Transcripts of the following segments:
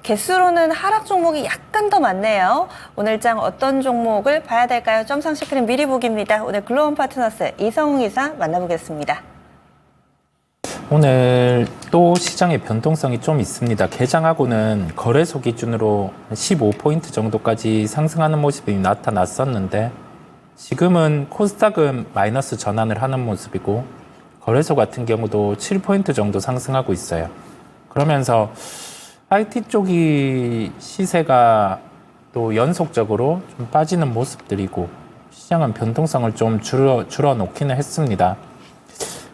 개수로는 하락 종목이 약간 더 많네요. 오늘장 어떤 종목을 봐야 될까요? 점상시크림 미리 보기입니다. 오늘 글로벌 파트너스 이성웅 이사 만나보겠습니다. 오늘 또 시장의 변동성이 좀 있습니다. 개장하고는 거래소 기준으로 15포인트 정도까지 상승하는 모습이 나타났었는데 지금은 코스닥은 마이너스 전환을 하는 모습이고 거래소 같은 경우도 7포인트 정도 상승하고 있어요. 그러면서 IT 쪽이 시세가 또 연속적으로 좀 빠지는 모습들이고 시장은 변동성을 좀 줄어놓기는 했습니다.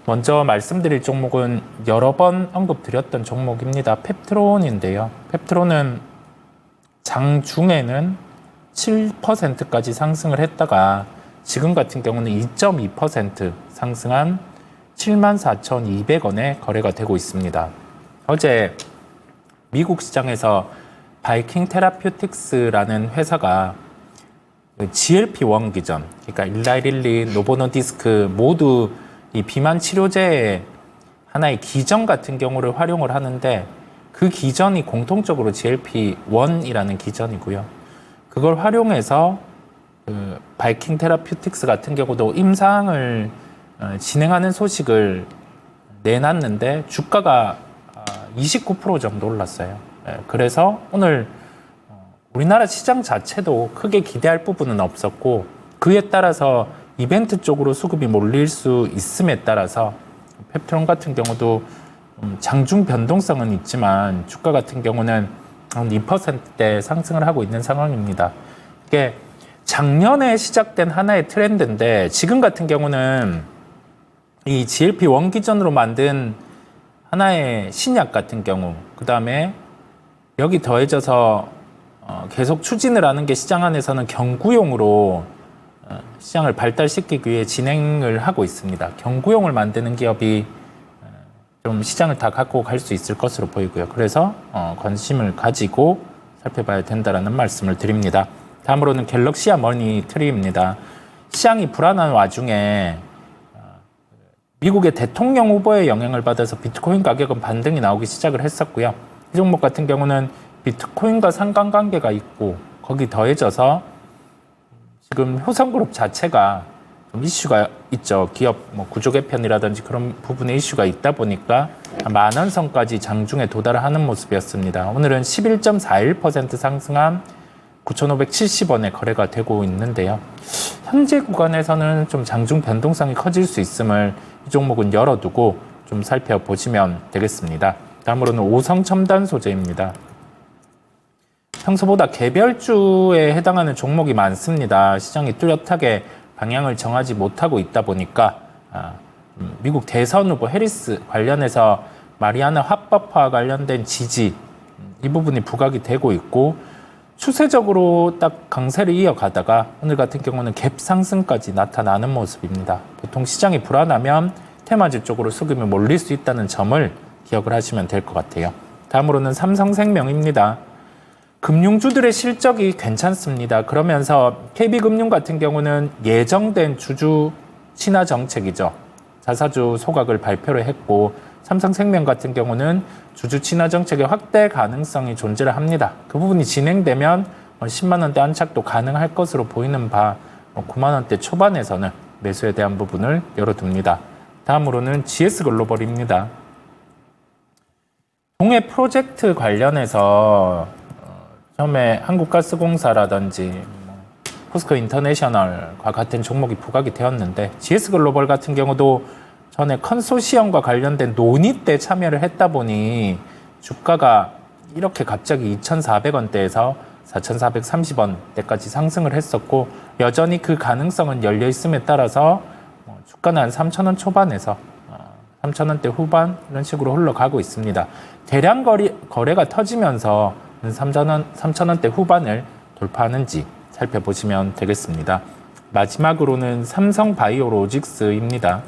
먼저 말씀드릴 종목은 여러 번 언급드렸던 종목입니다. 펩트론인데요. 펩트론은 장중에는 7%까지 상승을 했다가 지금 같은 경우는 2.2% 상승한 74,200원에 거래가 되고 있습니다. 어제 미국 시장에서 바이킹 테라퓨틱스라는 회사가 GLP-1 기전, 그러니까 일라이릴리, 노보노디스크 모두 이 비만 치료제의 하나의 기전 같은 경우를 활용을 하는데 그 기전이 공통적으로 GLP-1이라는 기전이고요. 그걸 활용해서 그 바이킹 테라퓨틱스 같은 경우도 임상을 진행하는 소식을 내놨는데 주가가 29% 정도 올랐어요. 그래서 오늘 우리나라 시장 자체도 크게 기대할 부분은 없었고 그에 따라서 이벤트 쪽으로 수급이 몰릴 수 있음에 따라서 펩트론 같은 경우도 장중 변동성은 있지만 주가 같은 경우는 한 2%대 상승을 하고 있는 상황입니다. 이게 작년에 시작된 하나의 트렌드인데 지금 같은 경우는 이 GLP-1 기전으로 만든 하나의 신약 같은 경우 그 다음에 여기 더해져서 계속 추진을 하는 게 시장 안에서는 경구용으로 시장을 발달시키기 위해 진행을 하고 있습니다. 경구용을 만드는 기업이 좀 시장을 다 갖고 갈 수 있을 것으로 보이고요. 그래서 관심을 가지고 살펴봐야 된다는 말씀을 드립니다. 다음으로는 갤럭시아 머니트리입니다. 시장이 불안한 와중에 미국의 대통령 후보의 영향을 받아서 비트코인 가격은 반등이 나오기 시작을 했었고요. 이 종목 같은 경우는 비트코인과 상관관계가 있고 거기 더해져서 지금 효성그룹 자체가 좀 이슈가 있죠. 기업 구조 개편이라든지 그런 부분에 이슈가 있다 보니까 만원 선까지 장중에 도달하는 모습이었습니다. 오늘은 11.41% 상승한 9,570원에 거래가 되고 있는데요. 현재 구간에서는 좀 장중 변동성이 커질 수 있음을 이 종목은 열어두고 좀 살펴보시면 되겠습니다. 다음으로는 오성첨단 소재입니다. 평소보다 개별주에 해당하는 종목이 많습니다. 시장이 뚜렷하게 방향을 정하지 못하고 있다 보니까 미국 대선 후보 해리스 관련해서 마리아나 화법화 관련된 지지 이 부분이 부각이 되고 있고 추세적으로 딱 강세를 이어가다가 오늘 같은 경우는 갭 상승까지 나타나는 모습입니다. 보통 시장이 불안하면 테마주 쪽으로 수급이 몰릴 수 있다는 점을 기억을 하시면 될 것 같아요. 다음으로는 삼성생명입니다. 금융주들의 실적이 괜찮습니다. 그러면서 KB금융 같은 경우는 예정된 주주 친화 정책이죠. 자사주 소각을 발표를 했고 삼성생명 같은 경우는 주주 친화 정책의 확대 가능성이 존재를 합니다. 그 부분이 진행되면 10만 원대 안착도 가능할 것으로 보이는 바 9만 원대 초반에서는 매수에 대한 부분을 열어둡니다. 다음으로는 GS글로벌입니다. 동해 프로젝트 관련해서 처음에 한국가스공사라든지 포스코 인터내셔널과 같은 종목이 부각이 되었는데 GS글로벌 같은 경우도 전에 컨소시엄과 관련된 논의 때 참여를 했다 보니 주가가 이렇게 갑자기 2,400원대에서 4,430원대까지 상승을 했었고 여전히 그 가능성은 열려 있음에 따라서 주가는 한 3,000원 초반에서 3,000원대 후반 이런 식으로 흘러가고 있습니다. 대량 거래가 터지면서 3,000원대 후반을 돌파하는지 살펴보시면 되겠습니다. 마지막으로는 삼성바이오로직스입니다.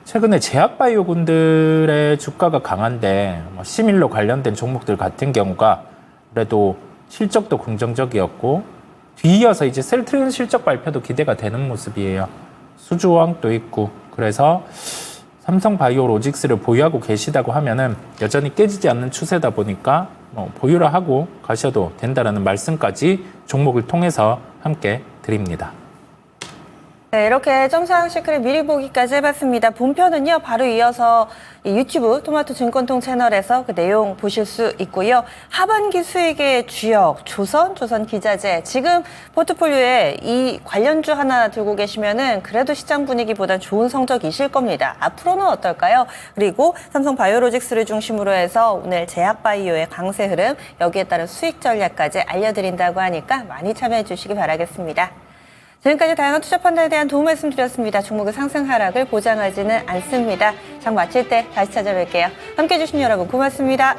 최근에 제약바이오군들의 주가가 강한데 시밀로 관련된 종목들 같은 경우가 그래도 실적도 긍정적이었고 뒤이어서 이제 셀트리온 실적 발표도 기대가 되는 모습이에요. 수주왕도 있고 그래서 삼성바이오로직스를 보유하고 계시다고 하면은 여전히 깨지지 않는 추세다 보니까 보유를 하고 가셔도 된다라는 말씀까지 종목을 통해서 함께 드립니다. 네, 이렇게 점상시크릿 미리 보기까지 해봤습니다. 본편은요, 바로 이어서 이 유튜브 토마토 증권통 채널에서 그 내용 보실 수 있고요. 하반기 수익의 주역, 조선기자재. 지금 포트폴리오에 이 관련주 하나 들고 계시면은 그래도 시장 분위기보다 좋은 성적이실 겁니다. 앞으로는 어떨까요? 그리고 삼성바이오로직스를 중심으로 해서 오늘 제약바이오의 강세 흐름, 여기에 따른 수익 전략까지 알려드린다고 하니까 많이 참여해 주시기 바라겠습니다. 지금까지 다양한 투자 판단에 대한 도움 말씀드렸습니다. 종목의 상승 하락을 보장하지는 않습니다. 장 마칠 때 다시 찾아뵐게요. 함께해 주신 여러분 고맙습니다.